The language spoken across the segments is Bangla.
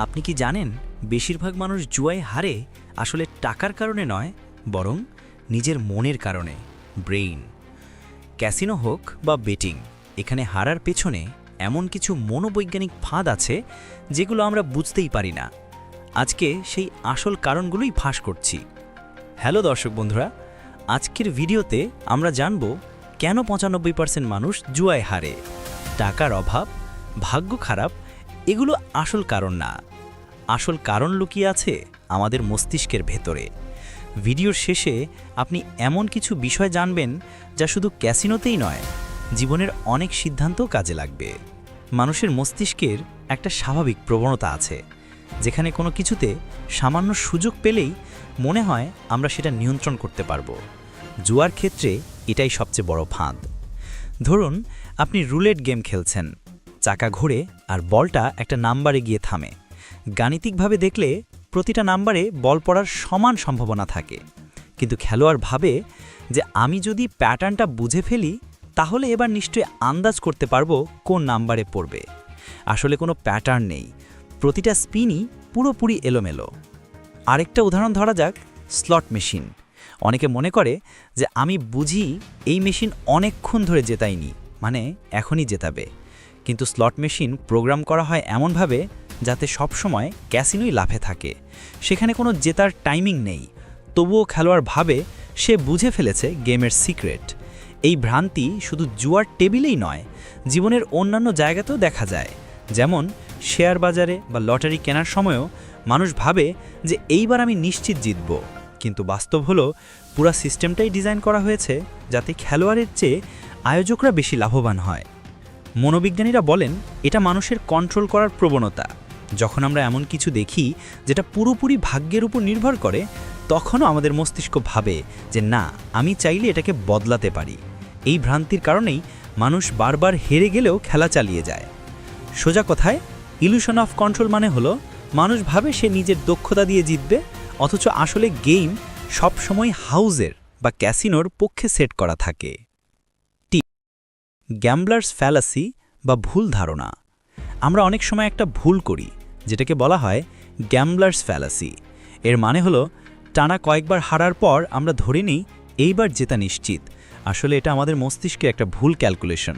আপনি কি জানেন বেশিরভাগ মানুষ জুয়ায় হারে আসলে টাকার কারণে নয়, বরং নিজের মনের কারণে, ব্রেইন। ক্যাসিনো হোক বা বেটিং, এখানে হারার পেছনে এমন কিছু মনোবৈজ্ঞানিক ফাঁদ আছে যেগুলো আমরা বুঝতেই পারি না। আজকে সেই আসল কারণগুলোই ফাঁস করছি। হ্যালো দর্শক বন্ধুরা, আজকের ভিডিওতে আমরা জানব কেন ৯৫% মানুষ জুয়ায় হারে। টাকার অভাব, ভাগ্য খারাপ, এগুলো আসল কারণ না। আসল কারণ লুকিয়ে আছে আমাদের মস্তিষ্কের ভেতরে। ভিডিওর শেষে আপনি এমন কিছু বিষয় জানবেন যা শুধু ক্যাসিনোতেই নয়, জীবনের অনেক সিদ্ধান্তও কাজে লাগবে। মানুষের মস্তিষ্কের একটা স্বাভাবিক প্রবণতা আছে, যেখানে কোনো কিছুতে সামান্য সুযোগ পেলেই মনে হয় আমরা সেটা নিয়ন্ত্রণ করতে পারবো। জুয়ার ক্ষেত্রে এটাই সবচেয়ে বড় ফাঁদ। ধরুন আপনি রুলেট গেম খেলছেন, চাকা ঘোরে আর বলটা একটা নাম্বারে গিয়ে থামে। গাণিতিকভাবে দেখলে প্রতিটা নাম্বারে বল পড়ার সমান সম্ভাবনা থাকে, কিন্তু খেলোয়াড় ভাবে যে আমি যদি প্যাটার্নটা বুঝে ফেলি তাহলে এবার নিশ্চয়ই আন্দাজ করতে পারবো কোন নাম্বারে পড়বে। আসলে কোনো প্যাটার্ন নেই, প্রতিটা স্পিনই পুরোপুরি এলোমেলো। আরেকটা উদাহরণ ধরা যাক, স্লট মেশিন। অনেকে মনে করে যে আমি বুঝি এই মেশিন অনেকক্ষণ ধরে জেতায়নি, মানে এখনই জেতাবে। কিন্তু স্লট মেশিন প্রোগ্রাম করা হয় এমনভাবে যাতে সবসময় ক্যাসিনোই লাভে থাকে। সেখানে কোনো জেতার টাইমিং নেই, তবুও খেলোয়াড় ভাবে সে বুঝে ফেলেছে গেমের সিক্রেট। এই ভ্রান্তি শুধু জুয়ার টেবিলেই নয়, জীবনের অন্যান্য জায়গাতেও দেখা যায়। যেমন শেয়ার বাজারে বা লটারি কেনার সময়ও মানুষ ভাবে যে এইবার আমি নিশ্চিত জিতব, কিন্তু বাস্তব হলো পুরো সিস্টেমটাই ডিজাইন করা হয়েছে যাতে খেলোয়াড়ের চেয়ে আয়োজকরা বেশি লাভবান হয়। মনোবিজ্ঞানীরা বলেন এটা মানুষের কন্ট্রোল করার প্রবণতা। যখন আমরা এমন কিছু দেখি যেটা পুরোপুরি ভাগ্যের উপর নির্ভর করে, তখনও আমাদের মস্তিষ্ক ভাবে যে না, আমি চাইলে এটাকে বদলাতে পারি। এই ভ্রান্তির কারণেই মানুষ বারবার হেরে গেলেও খেলা চালিয়ে যায়। সোজা কথায়, ইলুশন অফ কন্ট্রোল মানে হলো মানুষ ভাবে সে নিজের দক্ষতা দিয়ে জিতবে, অথচ আসলে গেম সবসময় হাউজের বা ক্যাসিনোর পক্ষে সেট করা থাকে। গ্যাম্বলার্স ফ্যালাসি বা ভুল ধারণা। আমরা অনেক সময় একটা ভুল করি যেটাকে বলা হয় গ্যাম্বলার্স ফ্যালাসি। এর মানে হলো টানা কয়েকবার হারার পর আমরা ধরে নিই এইবার জেতা নিশ্চিত। আসলে এটা আমাদের মস্তিষ্কে একটা ভুল ক্যালকুলেশন।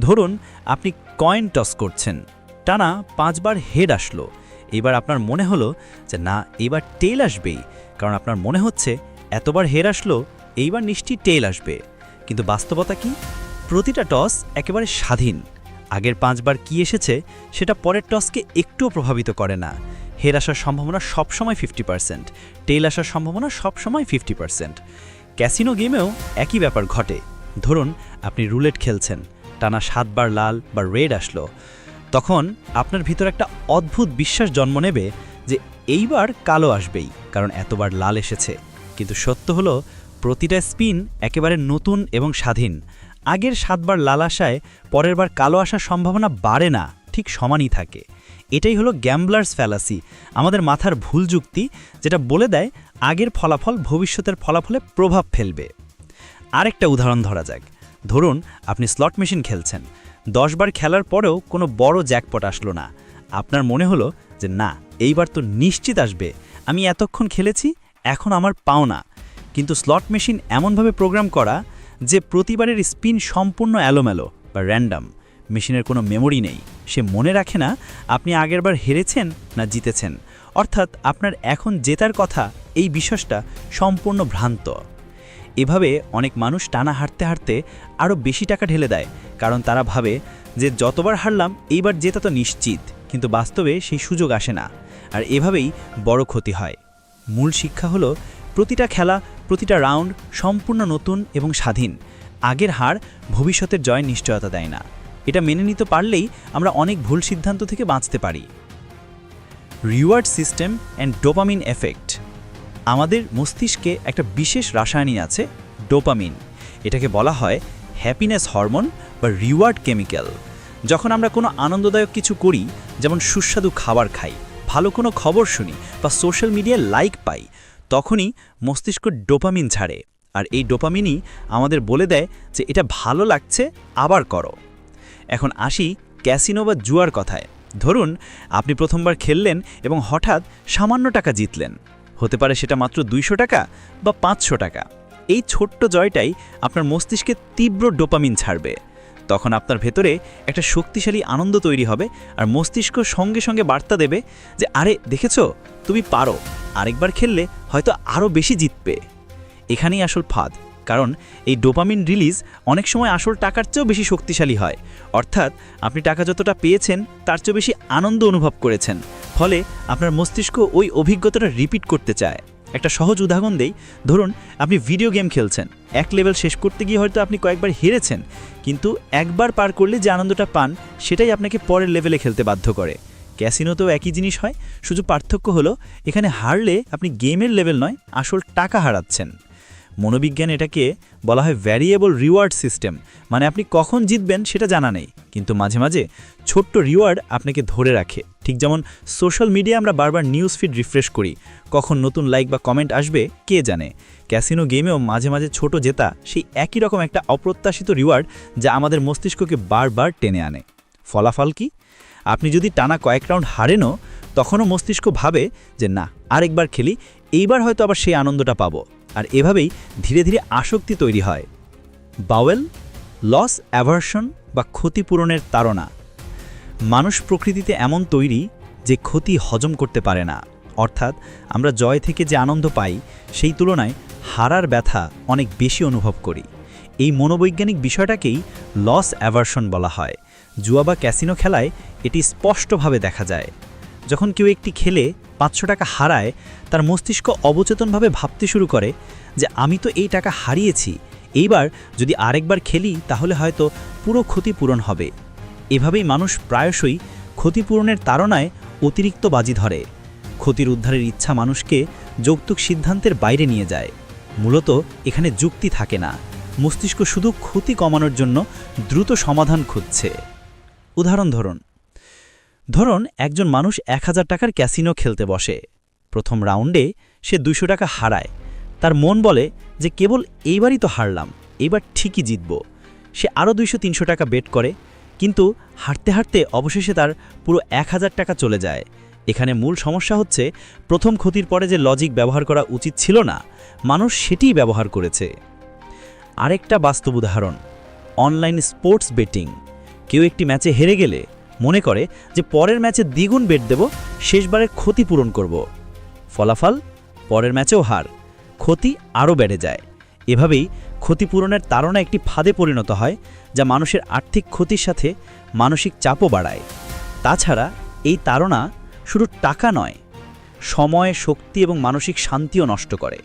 ধরুন আপনি কয়েন টস করছেন, টানা 5 বার হেড আসলো। এবার আপনার মনে হলো যে না, এবার টেল আসবেই, কারণ আপনার মনে হচ্ছে এতবার হেড আসলো, এইবার নিশ্চিত টেল আসবে। কিন্তু বাস্তবতা কি? প্রতিটা টস একেবারে স্বাধীন। আগের 5 বার কি এসেছে সেটা পরের টসকে একটুও প্রভাবিত করে না। হের আসার সম্ভাবনা সবসময় 50%, টেল আসার সম্ভাবনা সবসময় 50%। ক্যাসিনো গেমেও একই ব্যাপার ঘটে। ধরুন আপনি রুলেট খেলছেন, টানা 7 বার লাল বা রেড আসলো। তখন আপনার ভিতর একটা অদ্ভুত বিশ্বাস জন্ম নেবে যে এইবার কালো আসবেই, কারণ এতবার লাল এসেছে। কিন্তু সত্য হলো প্রতিটা স্পিন একেবারে নতুন এবং স্বাধীন। আগের 7 বার লাল আসায় পরের বার কালো আসার সম্ভাবনা বাড়ে না, ঠিক সমানই থাকে। এটাই হলো গ্যাম্বলার্স ফ্যালাসি, আমাদের মাথার ভুল যুক্তি, যেটা বলে দেয় আগের ফলাফল ভবিষ্যতের ফলাফলে প্রভাব ফেলবে। আরেকটা উদাহরণ ধরা যাক, ধরুন আপনি স্লট মেশিন খেলছেন, 10 বার খেলার পরেও কোনো বড় জ্যাকপট আসলো না। আপনার মনে হলো যে না, এইবার তো নিশ্চিত আসবে, আমি এতক্ষণ খেলেছি, এখন আমার পাওনা। কিন্তু স্লট মেশিন এমনভাবে প্রোগ্রাম করা যে প্রতিবারের স্পিন সম্পূর্ণ এলোমেলো বা র্যান্ডম। মেশিনের কোনো মেমোরি নেই, সে মনে রাখে না আপনি আগেরবার হেরেছেন না জিতেছেন। অর্থাৎ আপনার এখন জেতার কথা, এই বিশ্বাসটা সম্পূর্ণ ভ্রান্ত। এভাবে অনেক মানুষ টানা হারতে হারতে আরও বেশি টাকা ঢেলে দেয়, কারণ তারা ভাবে যে যতবার হারলাম এইবার জেতা তো নিশ্চিত, কিন্তু বাস্তবে সেই সুযোগ আসে না। আর এভাবেই বড় ক্ষতি হয়। মূল শিক্ষা হলো প্রতিটা খেলা, প্রতিটা রাউন্ড সম্পূর্ণ নতুন এবং স্বাধীন। আগের হার ভবিষ্যতের জয় নিশ্চয়তা দেয় না। এটা মেনে নিতে পারলেই আমরা অনেক ভুল সিদ্ধান্ত থেকে বাঁচতে পারি। Reward system and dopamine effect. আমাদের মস্তিষ্কে একটা বিশেষ রাসায়নিক আছে, ডোপামিন। এটাকে বলা হয় হ্যাপিনেস হরমোন বা রিওয়ার্ড কেমিক্যাল। যখন আমরা কোনো আনন্দদায়ক কিছু করি, যেমন সুস্বাদু খাবার খাই, ভালো কোনো খবর শুনি বা সোশ্যাল মিডিয়ায় লাইক পাই, তখনই মস্তিষ্ক ডোপামিন ছাড়ে। আর এই ডোপামিনই আমাদের বলে দেয় যে এটা ভালো লাগছে, আবার করো। এখন আসি ক্যাসিনো বা জুয়ার কথায়। ধরুন আপনি প্রথমবার খেললেন এবং হঠাৎ সামান্য টাকা জিতলেন। হতে পারে সেটা মাত্র 200 টাকা বা 500 টাকা। এই ছোট্ট জয়টাই আপনার মস্তিষ্কে তীব্র ডোপামিন ছাড়বে। তখন আপনার ভেতরে একটা শক্তিশালী আনন্দ তৈরি হবে, আর মস্তিষ্ক সঙ্গে সঙ্গে বার্তা দেবে যে আরে দেখেছো, তুমি পারো, আরেকবার খেললে হয়তো আরও বেশি জিতবে। এখানেই আসল ফাঁদ, কারণ এই ডোপামিন রিলিজ অনেক সময় আসল টাকার চেয়েও বেশি শক্তিশালী হয়। অর্থাৎ আপনি টাকা যতটা পেয়েছেন তার চেয়ে বেশি আনন্দ অনুভব করেছেন, ফলে আপনার মস্তিষ্ক ওই অভিজ্ঞতাটা রিপিট করতে চায়। একটা সহজ উদাহরণ দেই, ধরুন আপনি ভিডিও গেম খেলছেন, এক লেভেল শেষ করতে গিয়ে হয়তো আপনি কয়েকবার হেরেছেন, কিন্তু একবার পার করলে যে আনন্দটা পান সেটাই আপনাকে পরের লেভেলে খেলতে বাধ্য করে। ক্যাসিনোতেও একই জিনিস হয়, শুধু পার্থক্য হলো এখানে হারলে আপনি গেমের লেভেল নয়, আসল টাকা হারাচ্ছেন। মনোবিজ্ঞান এটাকে বলা হয় ভ্যারিয়েবল রিওয়ার্ড সিস্টেম, মানে আপনি কখন জিতবেন সেটা জানা নেই, কিন্তু মাঝে মাঝে ছোট্ট রিওয়ার্ড আপনাকে ধরে রাখে। ঠিক যেমন সোশ্যাল মিডিয়া আমরা বারবার নিউজ ফিড রিফ্রেশ করি, কখন নতুন লাইক বা কমেন্ট আসবে কে জানে। ক্যাসিনো গেমেও মাঝে মাঝে ছোট জেতা সেই একই রকম একটা অপ্রত্যাশিত রিওয়ার্ড, যা আমাদের মস্তিষ্ককে বারবার টেনে আনে। ফলাফল কি? আপনি যদি টানা কয়েক রাউন্ড হারেনও, তখনও মস্তিষ্ক ভাবে যে না, আরেকবার খেলি, এইবার হয়তো আবার সেই আনন্দটা পাবো। আর এভাবেই ধীরে ধীরে আসক্তি তৈরি হয়। বাওয়েল, লস অ্যাভার্সন বা ক্ষতিপূরণের তাড়না। মানুষ প্রকৃতিতে এমন তৈরি যে ক্ষতি হজম করতে পারে না। অর্থাৎ আমরা জয় থেকে যে আনন্দ পাই সেই তুলনায় হারার ব্যথা অনেক বেশি অনুভব করি। এই মনোবৈজ্ঞানিক বিষয়টাকেই লস অ্যাভার্সন বলা হয়। জুয়া বা ক্যাসিনো খেলায় এটি স্পষ্টভাবে দেখা যায়। যখন কেউ একটি খেলে 500 টাকা হারায়, তার মস্তিষ্ক অবচেতনভাবে ভাবতে শুরু করে যে আমি তো এই টাকা হারিয়েছি, এইবার যদি আরেকবার খেলি তাহলে হয়তো পুরো ক্ষতিপূরণ হবে। এভাবেই মানুষ প্রায়শই ক্ষতিপূরণের তাড়নায় অতিরিক্ত বাজি ধরে। ক্ষতির উদ্ধারের ইচ্ছা মানুষকে যৌক্তিক সিদ্ধান্তের বাইরে নিয়ে যায়। মূলত এখানে যুক্তি থাকে না, মস্তিষ্ক শুধু ক্ষতি কমানোর জন্য দ্রুত সমাধান খুঁজছে। উদাহরণ ধরুন একজন মানুষ 1000 টাকার ক্যাসিনো খেলতে বসে। প্রথম রাউন্ডে সে 200 টাকা হারায়। তার মন বলে যে কেবল এইবারই তো হারলাম, এবার ঠিকই জিতব। সে আরও 200-300 টাকা বেট করে, কিন্তু হারতে হারতে অবশেষে তার পুরো 1000 টাকা চলে যায়। এখানে মূল সমস্যা হচ্ছে প্রথম ক্ষতির পরে যে লজিক ব্যবহার করা উচিত ছিল না, মানুষ সেটিই ব্যবহার করেছে। আরেকটা বাস্তব উদাহরণ, অনলাইন স্পোর্টস বেটিং। কেউ একটি ম্যাচে হেরে গেলে মনে করে যে পরের ম্যাচে দ্বিগুণ বেট দেব, শেষবারের ক্ষতি পূরণ করব। ফলাফল পরের ম্যাচেও হার, ক্ষতি আরও বেড়ে যায়। এভাবেই ক্ষতিপূরণের তাড়না একটি ফাঁদে পরিণত হয়, যা মানুষের আর্থিক ক্ষতির সাথে মানসিক চাপও বাড়ায়। তাছাড়া এই তাড়না শুধু টাকা নয়, সময়, শক্তি এবং মানসিক শান্তিও নষ্ট করে।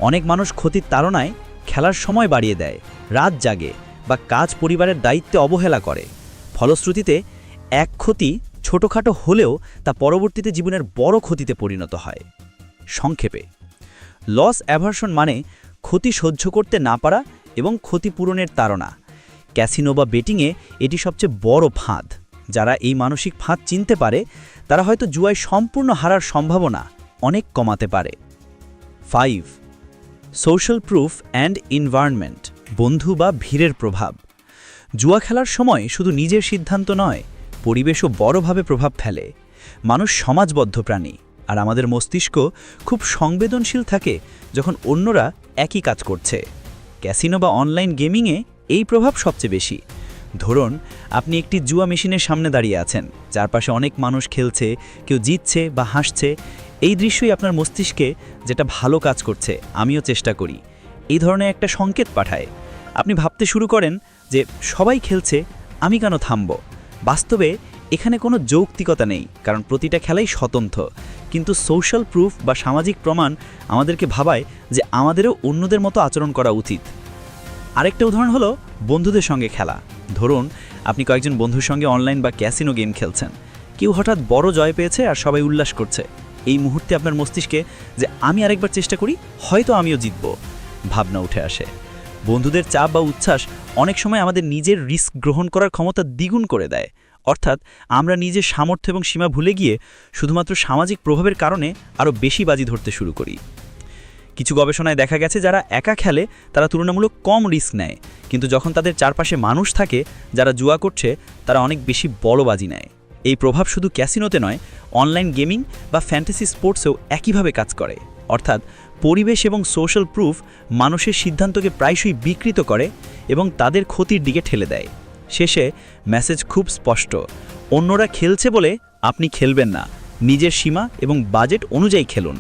অনেক মানুষ ক্ষতির তাড়নায় খেলার সময় বাড়িয়ে দেয়, রাত জাগে বা কাজ পরিবারের দায়িত্বে অবহেলা করে। ফলশ্রুতিতে এক ক্ষতি ছোটখাটো হলেও তা পরবর্তীতে জীবনের বড় ক্ষতিতে পরিণত হয়। সংক্ষেপে, লস অ্যাভার্সন মানে ক্ষতি সহ্য করতে না পারা এবং ক্ষতিপূরণের তাড়না। ক্যাসিনো বা বেটিংয়ে এটি সবচেয়ে বড় ফাঁদ। যারা এই মানসিক ফাঁদ চিনতে পারে, তারা হয়তো জুয়ায় সম্পূর্ণ হারার সম্ভাবনা অনেক কমাতে পারে। 5. সোশ্যাল প্রুফ অ্যান্ড এনভায়রনমেন্ট, বন্ধু বা ভিড়ের প্রভাব। জুয়া খেলার সময় শুধু নিজের সিদ্ধান্ত নয়, পরিবেশও বড়ভাবে প্রভাব ফেলে। মানুষ সমাজবদ্ধ প্রাণী, আর আমাদের মস্তিষ্ক খুব সংবেদনশীল থাকে যখন অন্যরা একই কাজ করছে। ক্যাসিনো বা অনলাইন গেমিংয়ে এই প্রভাব সবচেয়ে বেশি। ধরুন আপনি একটি জুয়া মেশিনের সামনে দাঁড়িয়ে আছেন, চারপাশে অনেক মানুষ খেলছে, কেউ জিতছে বা হাসছে। এই দৃশ্যই আপনার মস্তিষ্কে যেটা ভালো কাজ করছে, আমিও চেষ্টা করি, এই ধরনের একটা সংকেত পাঠায়। আপনি ভাবতে শুরু করেন যে সবাই খেলছে, আমি কেন থামব। বাস্তবে এখানে কোনো যৌক্তিকতা নেই, কারণ প্রতিটা খেলাই স্বতন্ত্র। কিন্তু সোশ্যাল প্রুফ বা সামাজিক প্রমাণ আমাদেরকে ভাবায় যে আমাদেরও অন্যদের মতো আচরণ করা উচিত। আরেকটা উদাহরণ হলো বন্ধুদের সঙ্গে খেলা। ধরুন আপনি কয়েকজন বন্ধুর সঙ্গে অনলাইন বা ক্যাসিনো গেম খেলছেন। কেউ হঠাৎ বড় জয় পেয়েছে আর সবাই উল্লাস করছে। এই মুহূর্তে আপনার মস্তিষ্কে যে আমি আরেকবার চেষ্টা করি, হয়তো আমিও জিতব ভাবনা উঠে আসে। বন্ধুদের চাপ বা উচ্ছ্বাস অনেক সময় আমাদের নিজের রিস্ক গ্রহণ করার ক্ষমতা দ্বিগুণ করে দেয়। অর্থাৎ আমরা নিজের সামর্থ্য এবং সীমা ভুলে গিয়ে শুধুমাত্র সামাজিক প্রভাবের কারণে আরও বেশি বাজি ধরতে শুরু করি। কিছু গবেষণায় দেখা গেছে যারা একা খেলে তারা তুলনামূলক কম রিস্ক নেয়, কিন্তু যখন তাদের চারপাশে মানুষ থাকে যারা জুয়া করছে, তারা অনেক বেশি বড় বাজি নেয়। এই প্রভাব শুধু ক্যাসিনোতে নয়, অনলাইন গেমিং বা ফ্যান্টাসি স্পোর্টসেও একইভাবে কাজ করে। অর্থাৎ পরিবেশ এবং সোশ্যাল প্রুফ মানুষের সিদ্ধান্তকে প্রায়শই বিকৃত করে এবং তাদের ক্ষতির দিকে ঠেলে দেয়। শেষে মেসেজ খুব স্পষ্ট, অন্যরা খেলছে বলে আপনি খেলবেন না। নিজের সীমা এবং বাজেট অনুযায়ী খেলুন।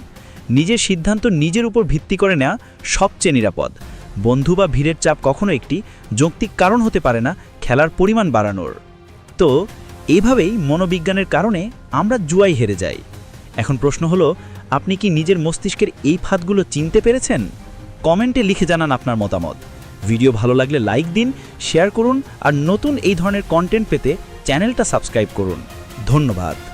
নিজের সিদ্ধান্ত নিজের উপর ভিত্তি করে নেওয়া সবচেয়ে নিরাপদ। বন্ধু বা ভিড়ের চাপ কখনো একটি যৌক্তিক কারণ হতে পারে না খেলার পরিমাণ বাড়ানোর। তো এভাবেই মনোবিজ্ঞানের কারণে আমরা জুয়ায় হেরে যাই। এখন প্রশ্ন হলো, আপনি কি নিজের মস্তিষ্কের এই ফাঁদগুলো চিনতে পেরেছেন? কমেন্টে লিখে জানান আপনার মতামত। ভিডিও ভালো লাগলে লাইক দিন, শেয়ার করুন আর নতুন এই ধরনের কন্টেন্ট পেতে চ্যানেলটা সাবস্ক্রাইব করুন। ধন্যবাদ।